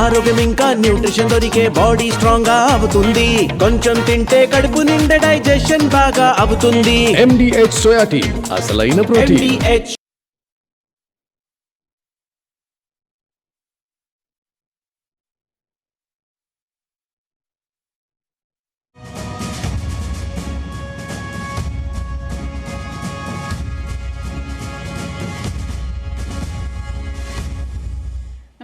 ఆరోగ్యం ఇంకా న్యూట్రిషన్ దొరికే బాడీ స్ట్రాంగ్ గా అవుతుంది. కొంచెం తింటే కడుపు నిండా డైజెషన్ బాగా అవుతుంది. MDH సోయాటీ అసలైన ప్రోటీన్. MDH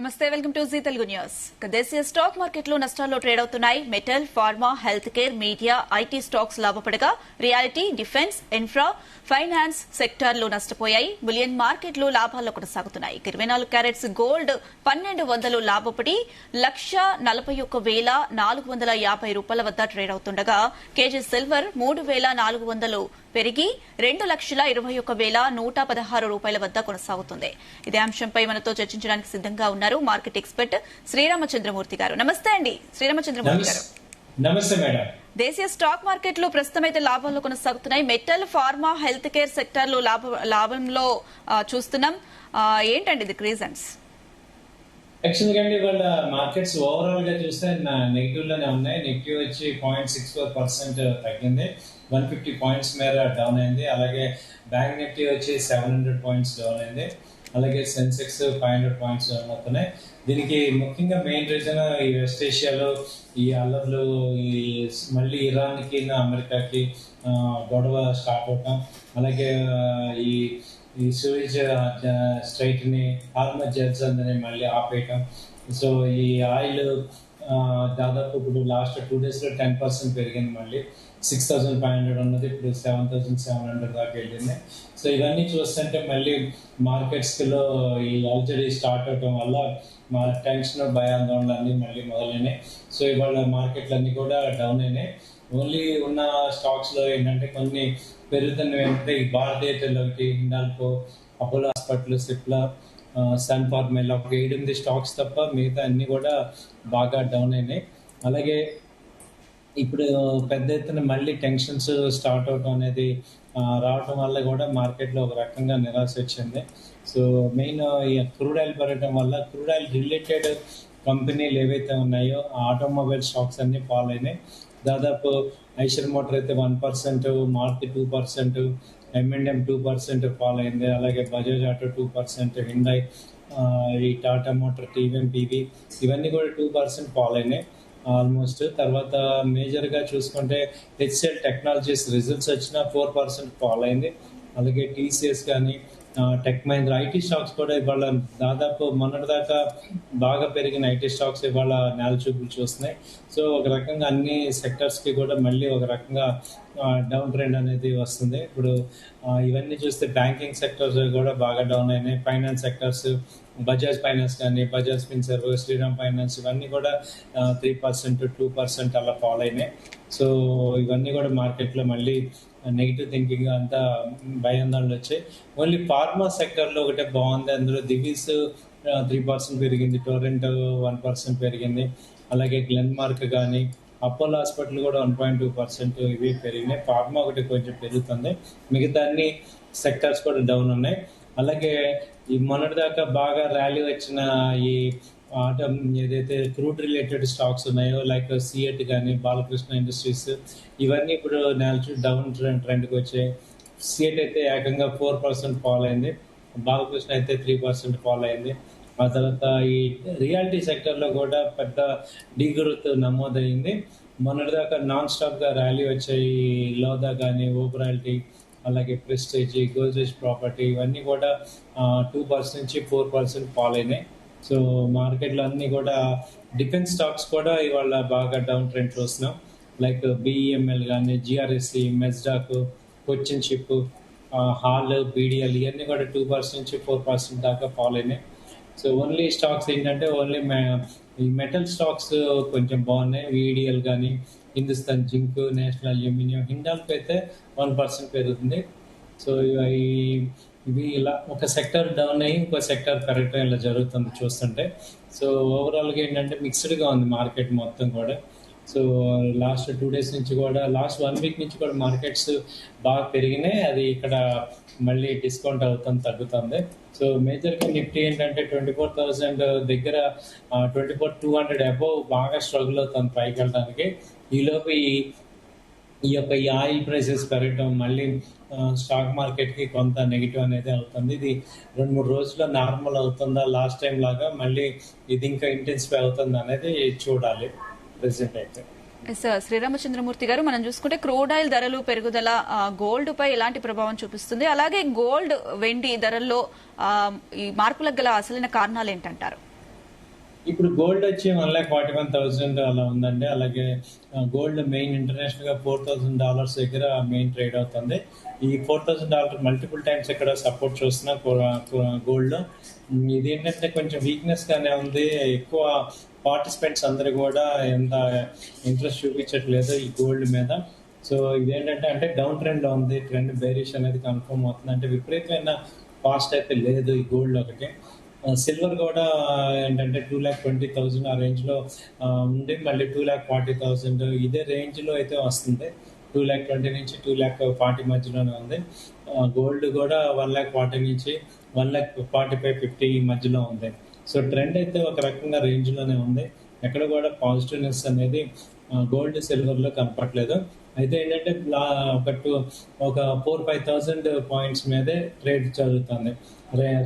నమస్తే, welcome to Zee Telugu news. దేశీయ స్టాక్ మార్కెట్లు నష్టాల్లో ట్రేడ్ అవుతున్నాయి. Metal, pharma, health care, media, IT stocks లాభపడగా రియాలిటీ, డిఫెన్స్, ఇన్ఫ్రా, ఫైనాన్స్ సెక్టార్లు నష్టపోయాయి. బులియన్ మార్కెట్లు లాభాల్లో కొనసాగుతున్నాయి. 24 క్యారెట్స్ గోల్డ్ 1200 లాభపడి 1,41,450 రూపాయల వద్ద ట్రేడ్ అవుతుండగా కేజీ సిల్వర్ 3,400 పెరిగి 2,21,116 రూపాయల వద్ద కొనసాగుతుంది. ఇదే అంశంపై మనతో చర్చించడానికి సిద్ధంగా ఉన్నారు మార్కెట్ ఎక్స్పర్ట్ శ్రీరామచంద్రమూర్తి గారు. నమస్తే అండి శ్రీరామచంద్రమూర్తి గారు. నమస్తే మేడం. దేశీయ స్టాక్ మార్కెట్లు ప్రస్తుతం అయితే లాభంలో కొనసాగుతున్నాయి. మెటల్, ఫార్మా, హెల్త్ కేర్ సెక్టార్లు లాభంలో చూస్తున్నాం. ఏంటండి ఇది రీజన్స్? యాక్చువల్గా అండి వాళ్ళ మార్కెట్స్ ఓవరాల్ గా చూస్తే నెగిటివ్ లోనే ఉన్నాయి. నెగిటివ్ వచ్చి 0.64% తగ్గింది. 150 పాయింట్స్ మేర డౌన్ అయింది. అలాగే బ్యాంక్ నిఫ్టీ వచ్చి 700 పాయింట్స్ డౌన్ అయింది. అలాగే సెన్సెక్స్ 500 పాయింట్స్ డౌన్ అవుతున్నాయి. దీనికి ముఖ్యంగా మెయిన్ రీజన్ ఈ వెస్ట్ ఏషియాలో ఈ అల్లర్లు, ఈ మళ్ళీ ఇరాన్ కి అమెరికాకి గొడవ స్టార్ట్ అవటం, అలాగే ఈ సూయిజ్ స్ట్రైట్ ని హార్మజ్ జెల్స్ అని మళ్ళీ ఆపేయటం. సో ఈ ఆయిల్ దాదాపు ఇప్పుడు లాస్ట్ 2 days లో 10% పెరిగింది. మళ్ళీ 6,500 ఉన్నది ఇప్పుడు 7,700 దాకా వెళ్ళింది. సో ఇవన్నీ చూస్తుంటే మళ్ళీ మార్కెట్స్ లో ఈ అల్జడి స్టార్ట్ అవటం వల్ల మా టెన్షన్, భయాందోళనలు అన్ని మళ్ళీ మొదలైనాయి. సో ఇవాళ మార్కెట్లు అన్ని కూడా డౌన్ అయినాయి. ఓన్లీ ఉన్న స్టాక్స్ లో ఏంటంటే కొన్ని పెరుగుతున్నవి ఏంటంటే ఈ భారత్ ఎయిర్టెల్ ఒకటి, Hindalco, Apollo hospital, Cipla, Sun Pharma, ఒక 8 స్టాక్స్ తప్ప మిగతా అన్ని కూడా బాగా డౌన్ అయినాయి. అలాగే ఇప్పుడు పెద్ద ఎత్తున మళ్ళీ టెన్షన్స్ స్టార్ట్ అవటం అనేది రావటం వల్ల కూడా మార్కెట్లో ఒక రకంగా నిరాశ వచ్చింది. సో మెయిన్ ఈ క్రూడ్ ఆయిల్ పెరగడం వల్ల క్రూడ్ ఆయిల్ రిలేటెడ్ కంపెనీలు ఏవైతే ఉన్నాయో ఆటోమొబైల్ స్టాక్స్ అన్ని ఫాల్ అయినాయి. దాదాపు ఐషర్ మోటార్ అయితే 1%, మారుతి 2%, M&M 2% ఫాల్ అయింది. అలాగే బజాజ్ ఆటో 2%, హిండాయ్, ఈ టాటా మోటార్, టీవీఎం, పీవీ ఇవన్నీ కూడా 2% ఫాల్ అయినాయి ఆల్మోస్ట్. తర్వాత మేజర్గా చూసుకుంటే హెచ్సిఎల్ టెక్నాలజీస్ రిజల్ట్స్ వచ్చిన 4% ఫాల్ అయింది. అలాగే టీసీఎస్ కానీ, టెక్ మహీంద్రా, ఐటీ స్టాక్స్ కూడా ఇవాళ దాదాపు మొన్నటిదాకా బాగా పెరిగిన ఐటీ స్టాక్స్ ఇవాళ నేల చూపులు చూస్తున్నాయి. సో ఒక రకంగా అన్ని సెక్టర్స్కి కూడా మళ్ళీ ఒక రకంగా డౌన్ ట్రెండ్ అనేది వస్తుంది. ఇప్పుడు ఇవన్నీ చూస్తే బ్యాంకింగ్ సెక్టర్స్ కూడా బాగా డౌన్ అయినాయి. ఫైనాన్స్ సెక్టర్స్, బజాజ్ ఫైనాన్స్ కానీ, బజాజ్ ఫిన్సర్వ్, శ్రీరామ్ ఫైనాన్స్ ఇవన్నీ కూడా 3%, 2% అలా ఫాల్ అయినాయి. సో ఇవన్నీ కూడా మార్కెట్లో మళ్ళీ నెగిటివ్ థింకింగ్ అంతా భయాందోళనలు వచ్చాయి. ఓన్లీ ఫార్మా సెక్టర్లో ఒకటే బాగుంది. అందులో దివీస్ 3% పెరిగింది, టోరెంట్ 1% పెరిగింది. అలాగే గ్లెన్మార్క్ కానీ, అపోలో హాస్పిటల్ కూడా 1.2% ఇవి పెరిగినాయి. ఫార్మా ఒకటి కొంచెం పెరుగుతుంది. మిగతా అన్ని సెక్టర్స్ కూడా డౌన్ ఉన్నాయి. అలాగే ఈ మొన్నటిదాకా బాగా ర్యాలీ వచ్చిన ఈ ఏదైతే క్రూడ్ రిలేటెడ్ స్టాక్స్ ఉన్నాయో లైక్ సిఎట్ కానీ, బాలకృష్ణ ఇండస్ట్రీస్ ఇవన్నీ ఇప్పుడు డౌన్ ట్రెండ్కి వచ్చాయి. సిఎట్ అయితే ఏకంగా 4% ఫాల్ అయింది. బాలకృష్ణ అయితే 3% ఫాల్ అయింది. ఆ తర్వాత ఈ రియాలిటీ సెక్టర్లో కూడా పెద్ద డీగ్రోత్ నమోదైంది. మొన్నటిదాకా నాన్ స్టాప్గా ర్యాలీ వచ్చాయి. లోదా కానీ, ఓబరాలిటీ, అలాగే ప్రెస్టేజ్, గోల్జెస్ ప్రాపర్టీ ఇవన్నీ కూడా 2% నుంచి 4% ఫాల్ అయినాయి. సో మార్కెట్లో అన్నీ కూడా డిఫెన్స్ స్టాక్స్ కూడా ఇవాళ బాగా డౌన్ ట్రెండ్ చూస్తున్నాం. లైక్ బిఈఎంఎల్ కానీ, జిఆర్ఎస్సి, మెస్డాక్, కొచ్చిన్ షిప్, హాల్, బీడిఎల్ ఇవన్నీ కూడా 2% నుంచి 4% దాకా ఫాల్ అయినాయి. సో ఓన్లీ స్టాక్స్ ఏంటంటే ఓన్లీ ఈ మెటల్ స్టాక్స్ కొంచెం బాగున్నాయి. వీడిఎల్ కానీ, Hindustan zinc, national aluminium, Hindalco అయితే 1% పెరుగుతుంది. సో ఇవి ఇలా ఒక సెక్టర్ డౌన్ అయ్యి ఇంకో సెక్టర్ పెరగటం ఇలా జరుగుతుంది చూస్తుంటే. సో ఓవరాల్గా ఏంటంటే మిక్స్డ్గా ఉంది మార్కెట్ మొత్తం కూడా. సో లాస్ట్ 2 days నుంచి కూడా, లాస్ట్ 1 week నుంచి కూడా మార్కెట్స్ బాగా పెరిగినాయి. అది ఇక్కడ మళ్ళీ డిస్కౌంట్ అవుతుంది, తగ్గుతుంది. సో మేజర్గా నిఫ్టీ ఏంటంటే 24,000 దగ్గర, 24,200 అబోవ్ బాగా స్ట్రగుల్ అవుతుంది పైకి వెళ్ళడానికి. ఈలోపు ఈ ఆయిల్ ప్రైసెస్ పెరగడం మళ్ళీ స్టాక్ మార్కెట్కి కొంత నెగిటివ్ అనేది అవుతుంది. ఇది 2-3 రోజుల్లో నార్మల్ అవుతుందా లాస్ట్ టైం లాగా, మళ్ళీ ఇది ఇంకా ఇంటెన్సిఫై అవుతుంది అనేది చూడాలి ప్రెసెంట్ అయితే. సార్ శ్రీరామచంద్రమూర్తి గారు, మనం చూసుకుంటే క్రూడ్ ఆయిల్ ధరలు పెరుగుదల గోల్డ్ పై ఎలాంటి ప్రభావం చూపిస్తుంది, అలాగే గోల్డ్ వెండి ధరల్లో ఈ మార్పులకు గల అసలైన కారణాలు ఏంటంటారు? ఇప్పుడు గోల్డ్ వచ్చి $141,000 అలా ఉందండి. అలాగే గోల్డ్ మెయిన్ ఇంటర్నేషనల్ గా $4,000 దగ్గర మెయిన్ ట్రేడ్ అవుతుంది. ఈ $4,000 మల్టిపుల్ టైమ్స్ ఇక్కడ సపోర్ట్ చూస్తున్నా గోల్డ్. ఇది ఏంటంటే కొంచెం వీక్నెస్ గానే ఉంది. ఎక్కువ పార్టిసిపెంట్స్ అందరు కూడా ఎంత ఇంట్రెస్ట్ చూపించట్లేదు ఈ గోల్డ్ మీద. సో ఇదేంటంటే అంటే డౌన్ ట్రెండ్ లో ఉంది, ట్రెండ్ బేరిష్ అనేది కన్ఫర్మ్ అవుతుంది. అంటే విపరీతమైన కాస్ట్ అయితే లేదు ఈ గోల్డ్ ఒకటి. సిల్వర్ కూడా ఏంటంటే 2,20,000 ఆ రేంజ్ లో ఉండి మళ్ళీ 2,40,000 ఇదే రేంజ్ లో అయితే వస్తుంది. 2,20,000 నుంచి 2,40,000 మధ్యలోనే ఉంది. గోల్డ్ కూడా 1,40,000 నుంచి 1,45,50 మధ్యలో ఉంది. సో ట్రెండ్ అయితే ఒక రకంగా రేంజ్ లోనే ఉంది. ఎక్కడ కూడా పాజిటివ్నెస్ అనేది గోల్డ్ సిల్వర్ లో కనపట్లేదు. అయితే ఏంటంటే ఒక 4,000-5,000 పాయింట్స్ మీదే ట్రేడ్ జరుగుతుంది,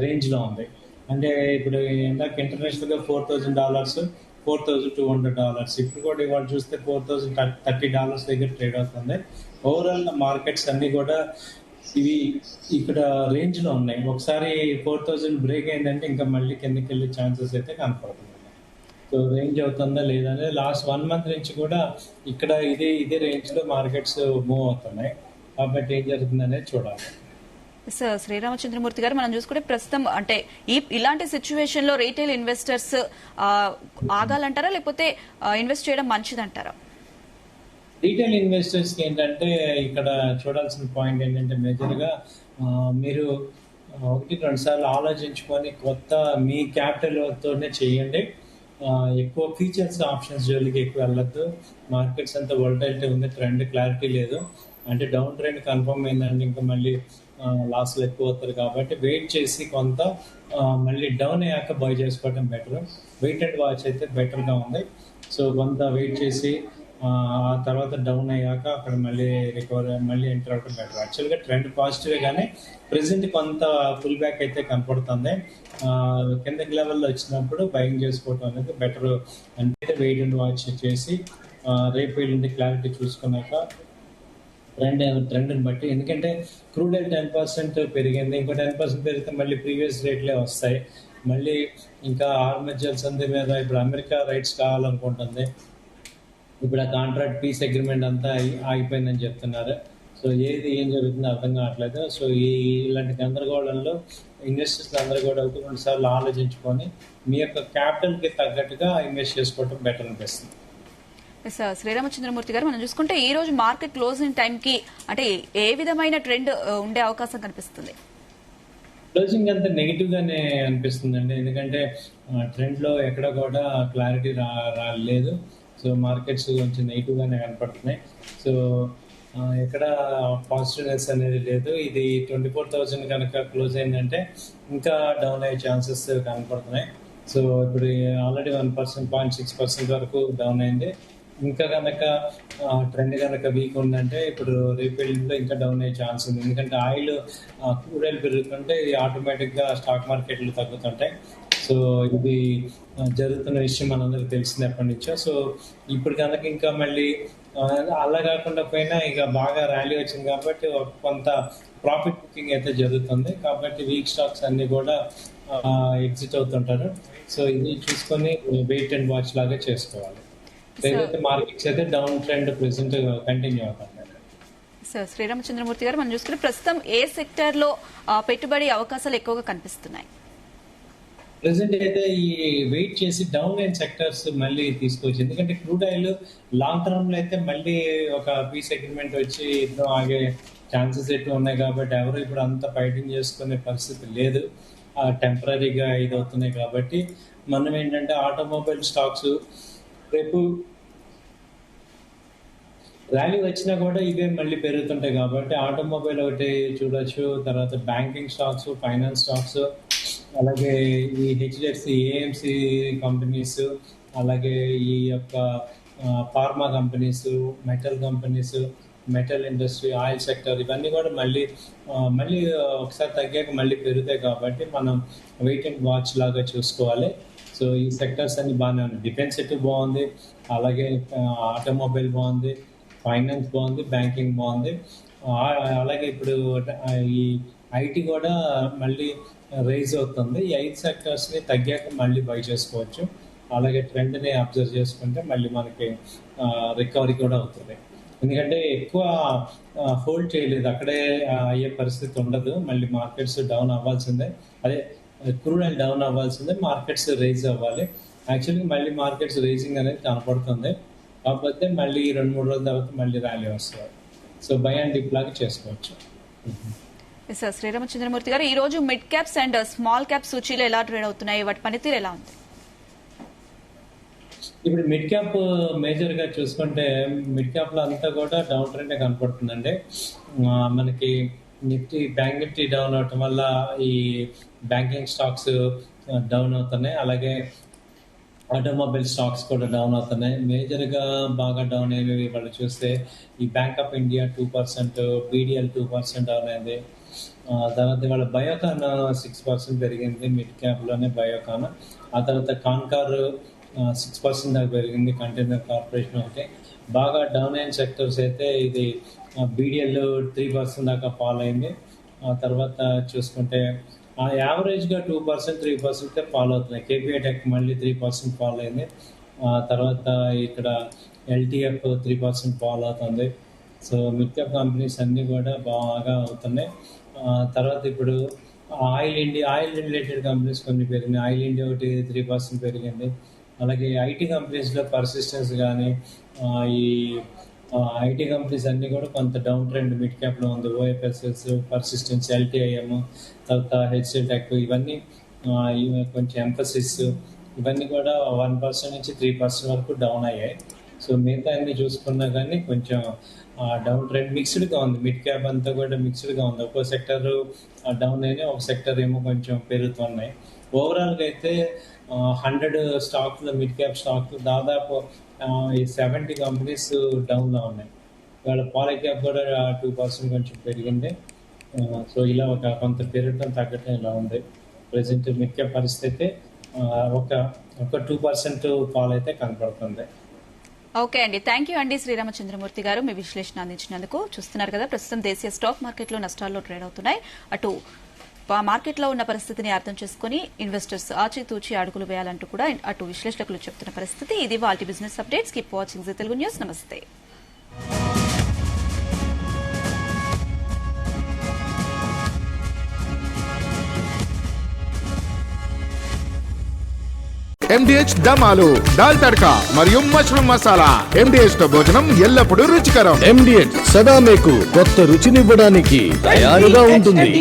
రేంజ్ లో ఉంది. అంటే ఇప్పుడు ఇందాక ఇంటర్నేషనల్ గా $4,000, $4,200. ఇప్పుడు కూడా ఇవాళ చూస్తే $4,030 దగ్గర ట్రేడ్ అవుతుంది. ఓవరాల్ మార్కెట్స్ అన్ని కూడా ఇవి ఇక్కడ రేంజ్ లో ఉన్నాయి. ఒకసారి 4,000 బ్రేక్ అయిందంటే ఇంకా మళ్ళీ కిందకి వెళ్ళే ఛాన్సెస్ అయితే కనపడుతుంది. సో రేంజ్ అవుతుందా లేదా అనేది లాస్ట్ 1 month నుంచి కూడా ఇక్కడ ఇదే రేంజ్ లో మార్కెట్స్ మూవ్ అవుతున్నాయి. కాబట్టి ఏం జరుగుతుంది అనేది చూడాలి. సార్ శ్రీరామచంద్రమూర్తి గారు, మనం చూసుకుంటే ప్రస్తుతం అంటే ఇలాంటి సిచ్యువేషన్ లో రీటైల్ ఇన్వెస్టర్స్ ఆగాలంటారా, లేకపోతే ఇన్వెస్ట్ చేయడం మంచిదంటారా? రీటైల్ ఇన్వెస్టర్స్ కి ఏంటంటే ఇక్కడ చూడాల్సిన పాయింట్ ఏంటంటే మేజర్ గా మీరు 1-2 సార్లు ఆలోచించుకొని కొత్త మీ క్యాపిటల్ తోనే చేయండి. ఎక్కువ ఫీచర్స్ ఆప్షన్స్ జోలికి ఎక్కువ వెళ్ళద్దు. మార్కెట్స్ అంతా వోలటైలిటీ ఉంది, ట్రెండ్ క్లారిటీ లేదు. అంటే డౌన్ ట్రెండ్ కన్ఫర్మ్ అయిందంటే ఇంకా మళ్ళీ లాస్లు ఎక్కువ అవుతారు. కాబట్టి వెయిట్ చేసి కొంత మళ్ళీ డౌన్ అయ్యాక బై చేసుకోవడం బెటర్. వెయిట్ అండ్ వాచ్ అయితే బెటర్గా ఉంది. సో కొంత వెయిట్ చేసి ఆ తర్వాత డౌన్ అయ్యాక అక్కడ మళ్ళీ రికవర్ మళ్ళీ ఎంటర్ అవడం బెటర్. యాక్చువల్గా ట్రెండ్ పాజిటివ్ కానీ ప్రెసెంట్ కొంత ఫుల్ బ్యాక్ అయితే కనపడుతుంది. కిందకి లెవెల్లో వచ్చినప్పుడు బయింగ్ చేసుకోవడం అనేది బెటర్. అంటే వెయిట్ అండ్ వాచ్ చేసి రేపు వెళ్ళింది క్లారిటీ చూసుకున్నాక ట్రెండ్ని బట్టి, ఎందుకంటే క్రూడ్ ఆయిల్ 10% పెరిగింది. ఇంకో 10% పెరిగితే మళ్ళీ ప్రీవియస్ రేట్లే వస్తాయి. మళ్ళీ ఇంకా హార్మజ్ సంధి మీద ఇప్పుడు అమెరికా రైట్స్ కావాలనుకుంటుంది. ఇప్పుడు ఆ కాంట్రాక్ట్ పీస్ అగ్రిమెంట్ అంతా ఆగిపోయిందని చెప్తున్నారు. సో ఏం జరుగుతుందో అర్థం కావట్లేదు. సో ఇలాంటి గందరగోళంలో ఇన్వెస్టర్స్ అందరూ కూడా 1-2 సార్లు ఆలోచించుకొని మీ యొక్క క్యాపిటల్కి తగ్గట్టుగా ఇన్వెస్ట్ చేసుకోవడం బెటర్ అనిపిస్తుంది. సార్ శ్రీరామచంద్రమూర్తి గారు, మనం చూసుకుంటే ఈ రోజు మార్కెట్ క్లోజింగ్ టైం కి అంటే ఏ విధమైన ట్రెండ్ ఉండే అవకాశం కనిపిస్తుంది? క్లోజింగ్ అంతా నెగిటివ్ గానే అనిపిస్తుంది అండి. ఎందుకంటే ట్రెండ్ లో ఎక్కడ కూడా క్లారిటీ రాలేదు. సో మార్కెట్స్ కొంచెం నెగిటివ్ గానే కనపడుతున్నాయి. సో ఎక్కడ పాజిటివ్నెస్ అనేది లేదు. ఇది 24,000 కనుక క్లోజ్ అయిందంటే ఇంకా డౌన్ అయ్యే ఛాన్సెస్ కనపడుతున్నాయి. సో ఇప్పుడు ఆల్రెడీ 1%, 0.6% వరకు డౌన్ అయింది. ఇంకా కనుక ట్రెండ్ కనుక వీక్ ఉందంటే ఇప్పుడు రేపెల్లిలో ఇంకా డౌన్ అయ్యే ఛాన్స్ ఉంది. ఎందుకంటే క్రూడ్ ఆయిల్ పెరుగుతుంటే ఆటోమేటిక్ గా స్టాక్ మార్కెట్లు తగ్గుతుంటాయి. సో ఇది జరుగుతున్న విషయం మనందరికి తెలిసింది ఎప్పటి నుంచో. సో ఇప్పుడు కనుక ఇంకా మళ్ళీ అలా కాకుండా పోయినా ఇక బాగా ర్యాలీ వచ్చింది కాబట్టి కొంత ప్రాఫిట్ బుకింగ్ అయితే జరుగుతుంది. కాబట్టి వీక్ స్టాక్స్ అన్ని కూడా ఎగ్జిట్ అవుతుంటారు. సో ఇది చూసుకొని వెయిట్ అండ్ వాచ్ లాగా చేసుకోవాలి. ఏదైతే మార్కెట్స్ అయితే డౌన్ ట్రెండ్ ప్రెసెంట్ కంటిన్యూ అవుతుంది. సార్ శ్రీరామచంద్రమూర్తి గారు, మనం చూసుకుంటే ప్రస్తుతం ఏ సెక్టర్ లో పెట్టుబడి అవకాశాలు ఎక్కువగా కనిపిస్తున్నాయి? ప్రెసెంట్ అయితే ఈ వెయిట్ చేసి డౌన్ లైన్ సెక్టర్స్ మళ్ళీ తీసుకోవచ్చు. ఎందుకంటే క్రూడ్ ఆయిల్ లాంగ్ టర్మ్ లో అయితే మళ్ళీ ఒక పీస్ అగ్రిమెంట్ వచ్చి యుద్ధం ఆగే ఛాన్సెస్ ఎక్కువ ఉన్నాయి. కాబట్టి ఎవరు ఇప్పుడు అంత ఫైటింగ్ చేసుకునే పరిస్థితి లేదు. టెంపరీగా ఇది అవుతున్నాయి. కాబట్టి మనం ఏంటంటే ఆటోమొబైల్ స్టాక్స్ రేపు ర్యాలీ వచ్చినా కూడా ఇవే మళ్ళీ పెరుగుతుంటాయి కాబట్టి ఆటోమొబైల్ ఒకటి చూడొచ్చు, తర్వాత బ్యాంకింగ్ స్టాక్స్, ఫైనాన్స్ స్టాక్స్, అలాగే ఈ హెచ్డిఎఫ్సి ఏఎంసి కంపెనీస్, అలాగే ఈ యొక్క pharma companies, metal companies, metal industry, oil sector, ఇవన్నీ కూడా మళ్ళీ ఒకసారి తగ్గాక మళ్ళీ పెరుగుతాయి కాబట్టి మనం వెయిట్ అండ్ వాచ్ లాగా చూసుకోవాలి. సో ఈ సెక్టర్స్ అన్ని బాగానే ఉన్నాయి. డిఫెన్స్ సెక్టర్ బాగుంది, అలాగే ఆటోమొబైల్ బాగుంది, ఫైనాన్స్ బాగుంది, బ్యాంకింగ్ బాగుంది. అలాగే ఇప్పుడు ఈ ఐటీ కూడా మళ్ళీ రైజ్ అవుతుంది. ఈ 5 సెక్టర్స్ని తగ్గాక మళ్ళీ బై చేసుకోవచ్చు. అలాగే ట్రెండ్ని అబ్జర్వ్ చేసుకుంటే మళ్ళీ మనకి రికవరీ కూడా అవుతుంది. ఎందుకంటే ఎక్కువ హోల్డ్ చేయలేదు, అక్కడే అయ్యే పరిస్థితి ఉండదు. మళ్ళీ మార్కెట్స్ డౌన్ అవ్వాల్సిందే, అదే క్రూడ్ అండ్ డౌన్ అవ్వాల్సిందే, మార్కెట్స్ రైజ్ అవ్వాలి. యాక్చువల్గా మళ్ళీ మార్కెట్స్ రైజింగ్ అనేది కనపడుతుంది. కాకపోతే మళ్ళీ 2-3 రోజుల తర్వాత మళ్ళీ ర్యాలీ వస్తుంది. సో బై అండ్ డిప్ లాగా చేసుకోవచ్చు. సార్ శ్రీరామచంద్రమూర్తి గారు, ఈ రోజు mid caps and small cap సూచీలు ఎలా ట్రేడ్ అవుతున్నాయి, వాటి పనితీరు ఎలా ఉంది? ఇప్పుడు మిడ్ క్యాప్ మేజర్ గా చూసుకుంటే మిడ్ క్యాప్ లో అంతా కూడా డౌన్ ట్రెండ్ కనపడుతుందండి. మనకి బ్యాంక్ నిఫ్టీ డౌన్ అవటం వల్ల ఈ బ్యాంకింగ్ స్టాక్స్ డౌన్ అవుతున్నాయి, అలాగే ఆటోమొబైల్ స్టాక్స్ కూడా డౌన్ అవుతున్నాయి. మేజర్ గా బాగా డౌన్ అయ్యేవి వాళ్ళు చూస్తే ఈ bank of India 2%, BDL 2% down అయింది. తర్వాత వాళ్ళ బయోకాన్ 6% పెరిగింది మిడ్ క్యాప్ లోనే బయోకాన్. ఆ తర్వాత కాన్కార్ 6% దాకా పెరిగింది. కంటైనర్ కార్పొరేషన్ ఒకటి బాగా డౌన్ అయిన సెక్టర్స్ అయితే ఇది BDL 3% దాకా ఫాల్ అయింది. ఆ తర్వాత చూసుకుంటే యావరేజ్ గా 2%, 3% ఫాలో అవుతున్నాయి. KPI టెక్ మళ్ళీ 3% ఫాలో అయింది. తర్వాత ఇక్కడ LTF 3% ఫాలో అవుతుంది. సో మిడ్ క్యాప్ కంపెనీస్ అన్ని కూడా బాగా అవుతున్నాయి. తర్వాత ఇప్పుడు ఆయిల్ రిలేటెడ్ కంపెనీస్ కొన్ని పెరిగినాయి. ఆయిల్ ఇండియా ఒకటి 3% పెరిగింది. అలాగే ఐటీ కంపెనీస్లో పర్సిస్టెన్స్ కానీ ఈ ఐటీ కంపెనీస్ అన్ని కూడా కొంత డౌన్ ట్రెండ్ మిడ్ క్యాప్లో ఉంది. OFSS, పర్సిస్టెన్స్, LTIM, తర్వాత HCL టెక్, ఇవన్నీ కొంచెం ఎంఫసిస్, ఇవన్నీ కూడా 1% నుంచి 3% వరకు డౌన్ అయ్యాయి. సో మిగతా అన్ని చూసుకున్నా కానీ కొంచెం డౌన్ ట్రెండ్ మిక్స్డ్గా ఉంది. మిడ్ క్యాప్ అంతా కూడా మిక్స్డ్గా ఉంది. ఒక్కో సెక్టర్ డౌన్ అయినా ఒక సెక్టర్ ఏమో కొంచెం పెరుగుతున్నాయి. ఓవరాల్గా అయితే 100 స్టాక్లు, మిడ్ క్యాప్ స్టాక్లు దాదాపు 70 కంపెనీస్ డౌన్లో ఉన్నాయి. ఇవాళ పాలీ క్యాప్ కూడా 2% కొంచెం పెరిగింది. సో ఇలా కొంత పెరగడం తగ్గటం ఇలా ఉంది. ప్రజెంట్ మిడ్ క్యాప్ పరిస్థితి ఒక 2% ఫాల్ అయితే కనపడుతుంది. ఓకే అండి, థ్యాంక్ యూ అండి శ్రీరామచంద్రమూర్తి గారు, మీ విశ్లేషణ అందించినందుకు. చూస్తున్నారు కదా, ప్రస్తుతం దేశీయ స్టాక్ మార్కెట్లో నష్టాల్లో ట్రేడ్ అవుతున్నాయి. అటు మార్కెట్లో ఉన్న పరిస్థితిని అర్థం చేసుకుని ఇన్వెస్టర్స్ ఆచితూచి అడుగులు వేయాలంటూ కూడా అటు విశ్లేషకులు చెప్తున్న పరిస్థితి. ఇది వాటి business updates. Keep watching Zee Telugu news. నమస్తే. MDH దమాలు, దాల్ తడక మరియు మష్రూమ్ మసాలా. MDH తో భోజనం ఎల్లప్పుడూ రుచికరం. MDH సదా మీకు కొత్త రుచినివ్వడానికి తయారుగా ఉంటుంది.